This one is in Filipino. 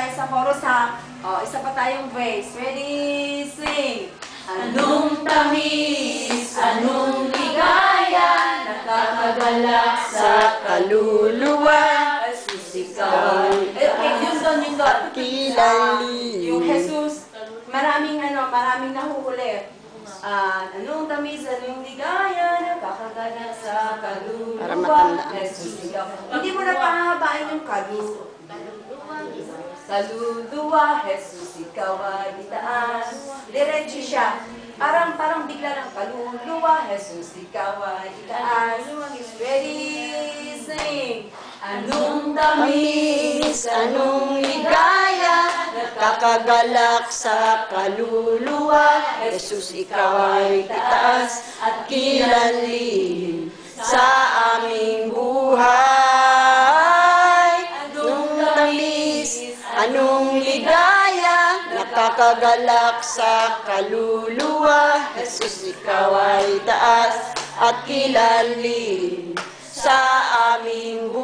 tayo sa chorus ha. O, isa pa tayong verse. Ready, sing! Anong tamis, anong ligaya, nakakagalak sa kaluluwa, susikaw. Okay, yun doon. Kilali. Yung Jesus, maraming nahuhuli. Anong tamis, anong ligaya, nakakagalak sa kaluluwa, Para matandaan. susikaw. Hindi mo na pahahabain yung kaluluwa. Kaluluwa, Jesus, ikaw ay itaas. Diretso siya. Parang bigla ng kaluluwa, Jesus, ikaw ay itaas. Ready, sing! Anong tamis, anong ligaya, Kakagalak sa kaluluwa, Jesus, ikaw ay itaas at kilanlin sa aming buhay. Anong tamis, anong ligaya, nakakagalak sa kaluluwa, Jesus, ikaw ay itaas at kilanlin sa aming buhay.